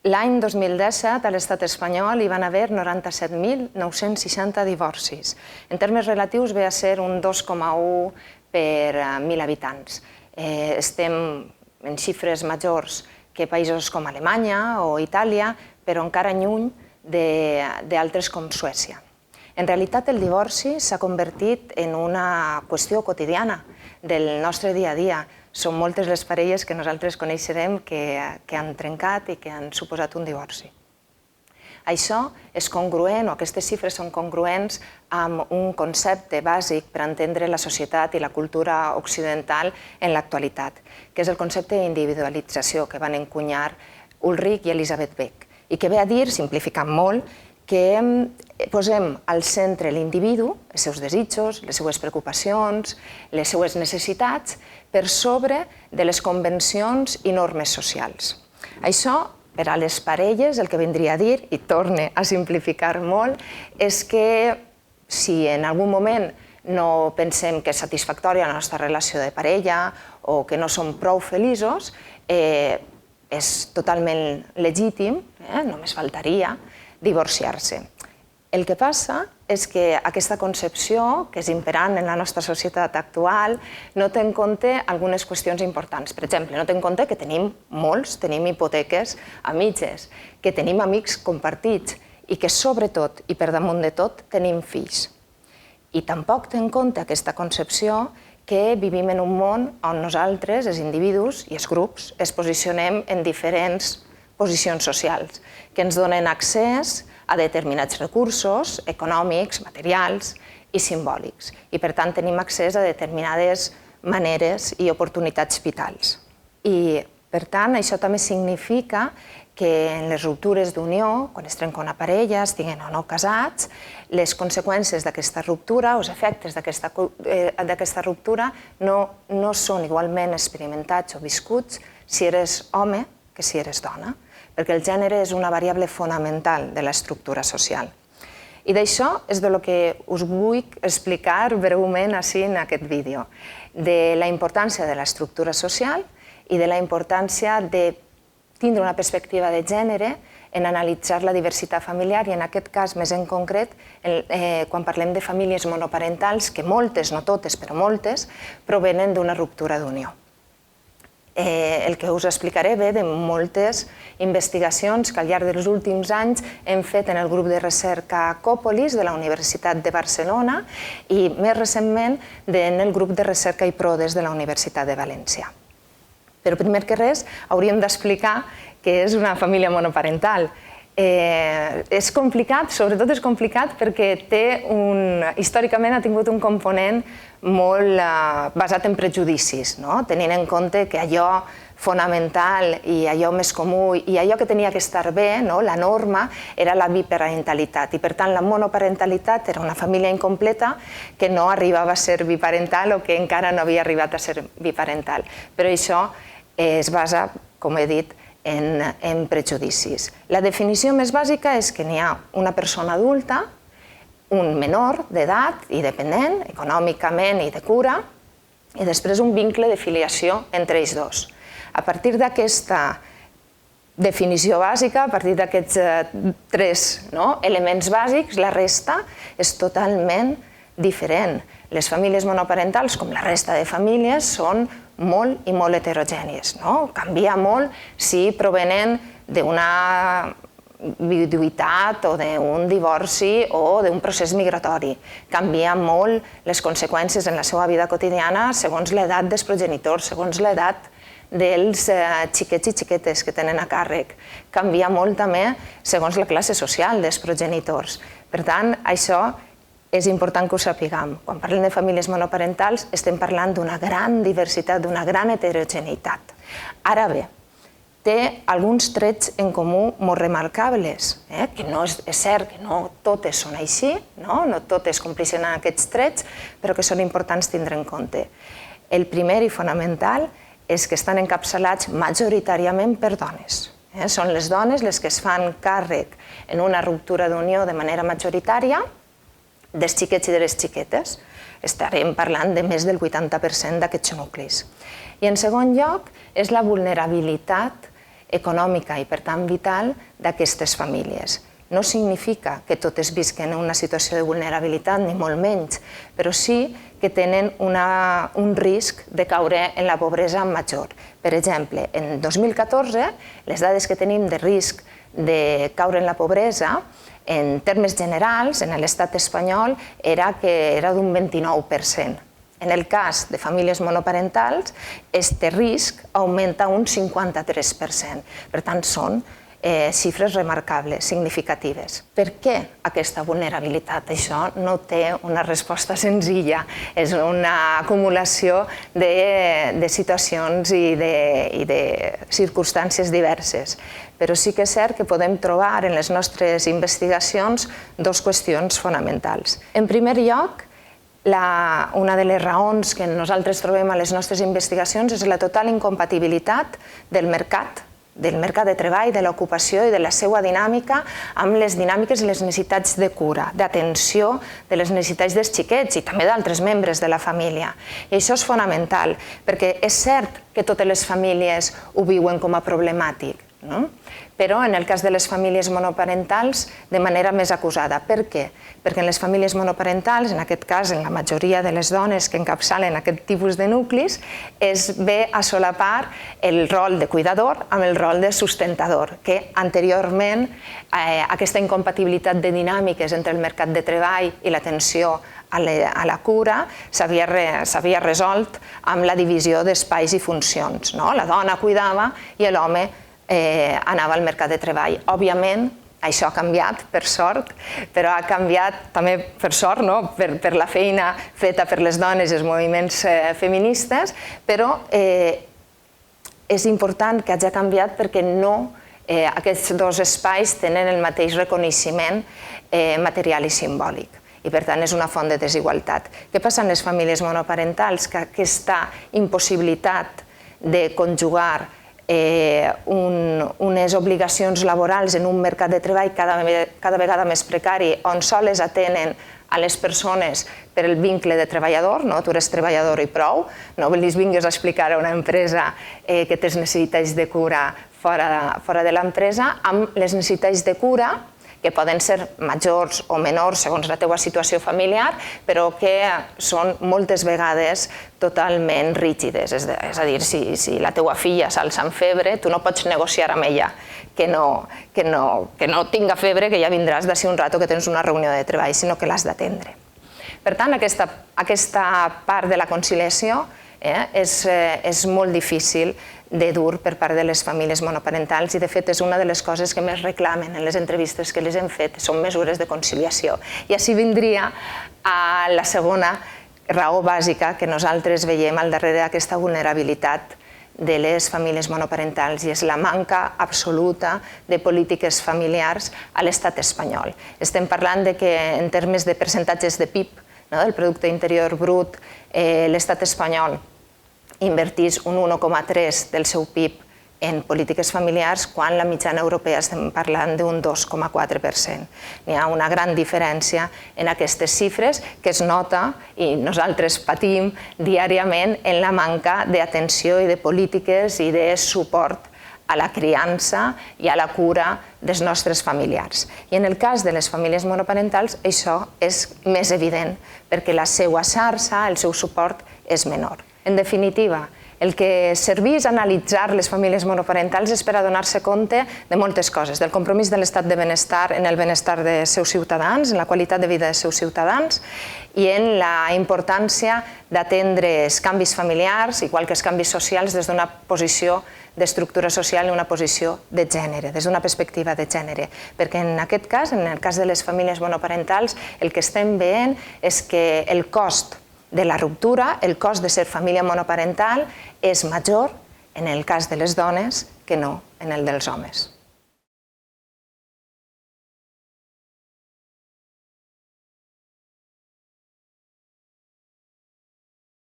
L'any 2017 a l'estat espanyol hi van haver 97.960 divorcis. En termes relatius ve a ser un 2,1 per 1.000 habitants. Estem en xifres majors que països com Alemanya o Itàlia, però encara lluny d'altres com Suècia. En realitat, el divorci s'ha convertit en una qüestió quotidiana del nostre dia a dia. Són moltes les parelles que nosaltres coneixerem que han trencat i que han suposat un divorci. Això és congruent, o aquestes xifres són congruents amb un concepte bàsic per entendre la societat i la cultura occidental en l'actualitat, que és el concepte d'individualització que van encunyar Ulrich i Elisabeth Beck, i que ve a dir, simplificant molt, que posem al centre l'individu, els seus desitjos, les seues preocupacions, les seues necessitats, per sobre de les convencions i normes socials. Això, per a les parelles, el que vindria a dir, i torne a simplificar molt, és que si en algun moment no pensem que és satisfactòria la nostra relació de parella o que no som prou feliços, és totalment legítim, només faltaria, divorciar-se. El que passa és que aquesta concepció, que és imperant en la nostra societat actual, no té en compte algunes qüestions importants. Per exemple, no té en compte que tenim hipoteques a mitges, que tenim amics compartits i que sobretot i per damunt de tot tenim fills. I tampoc té en compte aquesta concepció que vivim en un món on nosaltres, els individus i els grups, es posicionem en diferents posicions socials, que ens donen accés a determinats recursos econòmics, materials i simbòlics. I, per tant, tenim accés a determinades maneres i oportunitats vitals. I, per tant, això també significa que en les ruptures d'unió, quan es trenca una parella, estiguin o no casats, les conseqüències d'aquesta ruptura, els efectes d'aquesta ruptura, no són igualment experimentats o viscuts si eres home que si eres dona, perquè el gènere és una variable fonamental de l'estructura social. I d'això és del que us vull explicar breument així en aquest vídeo, de la importància de l'estructura social i de la importància de tindre una perspectiva de gènere en analitzar la diversitat familiar i en aquest cas més en concret quan parlem de famílies monoparentals, que moltes, no totes, però moltes, provenen d'una ruptura d'unió. El que us explicaré ve de moltes investigacions que al llarg dels últims anys hem fet en el grup de recerca Copolis de la Universitat de Barcelona i més recentment en el grup de recerca IPRODES de la Universitat de València. Però primer que res hauríem d'explicar què és una família monoparental. És complicat, sobretot és complicat perquè històricament ha tingut un component molt basat en prejudicis, tenint en compte que allò fonamental i allò més comú i allò que tenia que estar bé, la norma, era la biparentalitat i per tant la monoparentalitat era una família incompleta que no arribava a ser biparental o que encara no havia arribat a ser biparental. Però això es basa, com he dit, en prejudicis. La definició més bàsica és que n'hi ha una persona adulta, un menor d'edat i dependent, econòmicament i de cura, i després un vincle de filiació entre ells dos. A partir d'aquesta definició bàsica, a partir d'aquests tres elements bàsics, la resta és totalment diferent. Les famílies monoparentals, com la resta de famílies, són molt i molt heterogènies. Canvia molt si provenen d'una viduïtat o d'un divorci o d'un procés migratori. Canvia molt les conseqüències en la seva vida quotidiana segons l'edat dels progenitors, segons l'edat dels xiquets i xiquetes que tenen a càrrec. Canvia molt també segons la classe social dels progenitors. Per tant, això és important que ho sapiguem. Quan parlem de famílies monoparentals estem parlant d'una gran diversitat, d'una gran heterogeneïtat. Ara bé, té alguns trets en comú molt remarcables, que no és cert que no totes són així, no totes compleixen aquests trets, però que són importants tindre en compte. El primer i fonamental és que estan encapçalats majoritàriament per dones. Són les dones les que es fan càrrec en una ruptura d'unió de manera majoritària dels xiquets i de les xiquetes. Estarem parlant de més del 80% d'aquests nuclis. I en segon lloc és la vulnerabilitat econòmica i, per tant, vital d'aquestes famílies. No significa que totes visquen en una situació de vulnerabilitat, ni molt menys, però sí que tenen un risc de caure en la pobresa major. Per exemple, en 2014, les dades que tenim de risc de caure en la pobresa, en termes generals, en l'estat espanyol, era d'un 29%. En el cas de famílies monoparentals, aquest risc augmenta un 53%. Per tant, són xifres remarcables, significatives. Per què aquesta vulnerabilitat? Això no té una resposta senzilla, és una acumulació de situacions i de circumstàncies diverses. Però sí que és cert que podem trobar en les nostres investigacions dues qüestions fonamentals. En primer lloc, una de les raons que nosaltres trobem a les nostres investigacions és la total incompatibilitat del mercat de treball, de l'ocupació i de la seva dinàmica amb les dinàmiques i les necessitats de cura, d'atenció de les necessitats dels xiquets i també d'altres membres de la família. I això és fonamental, perquè és cert que totes les famílies ho viuen com a problemàtic, però en el cas de les famílies monoparentals de manera més acusada. Per què? Perquè en les famílies monoparentals, en aquest cas en la majoria de les dones que encapçalen aquest tipus de nuclis, es ve a solapar el rol de cuidador amb el rol de sustentador, que anteriorment aquesta incompatibilitat de dinàmiques entre el mercat de treball i l'atenció a la cura s'havia resolt amb la divisió d'espais i funcions. La dona cuidava i l'home anava al mercat de treball. Òbviament, això ha canviat, per sort, però ha canviat també per sort, per la feina feta per les dones i els moviments feministes, però és important que hagi canviat perquè aquests dos espais tenen el mateix reconeixement material i simbòlic. I, per tant, és una font de desigualtat. Què passa en les famílies monoparentals? Que aquesta impossibilitat de conjugar unes obligacions laborals en un mercat de treball cada vegada més precari, on sols atenen a les persones per el vincle de treballador, tu eres treballador i prou, no li vingues a explicar a una empresa que tens necessitats de cura fora de l'empresa, amb les necessitats de cura que poden ser majors o menors segons la teva situació familiar, però que són moltes vegades totalment rígides. És a dir, si la teva filla s'alça amb febre, tu no pots negociar amb ella que no tinga febre, que ja vindràs d'ací un rato que tens una reunió de treball, sinó que l'has d'atendre. Per tant, aquesta part de la conciliació és molt difícil de dur per part de les famílies monoparentals i, de fet, és una de les coses que més reclamen en les entrevistes que les hem fet, són mesures de conciliació. I així vindria a la segona raó bàsica que nosaltres veiem al darrere d'aquesta vulnerabilitat de les famílies monoparentals i és la manca absoluta de polítiques familiars a l'estat espanyol. Estem parlant que en termes de percentatges de PIB, del Producte Interior Brut, l'estat espanyol invertís un 1,3% del seu PIB en polítiques familiars, quan la mitjana europea estem parlant d'un 2,4%. Hi ha una gran diferència en aquestes xifres que es nota i nosaltres patim diàriament en la manca d'atenció i de polítiques i de suport a la criança i a la cura dels nostres familiars. I en el cas de les famílies monoparentals això és més evident perquè la seva xarxa, el seu suport és menor. En definitiva, el que serveix analitzar les famílies monoparentals és per adonar-se compte de moltes coses, del compromís de l'estat de benestar en el benestar dels seus ciutadans, en la qualitat de vida dels seus ciutadans i en la importància d'atendre els canvis familiars, igual que els canvis socials, des d'una posició d'estructura social i una posició de gènere, des d'una perspectiva de gènere. Perquè en aquest cas, en el cas de les famílies monoparentals, el que estem veient és que el cost de la ruptura, el cost de ser família monoparental és major en el cas de les dones que no en el dels homes.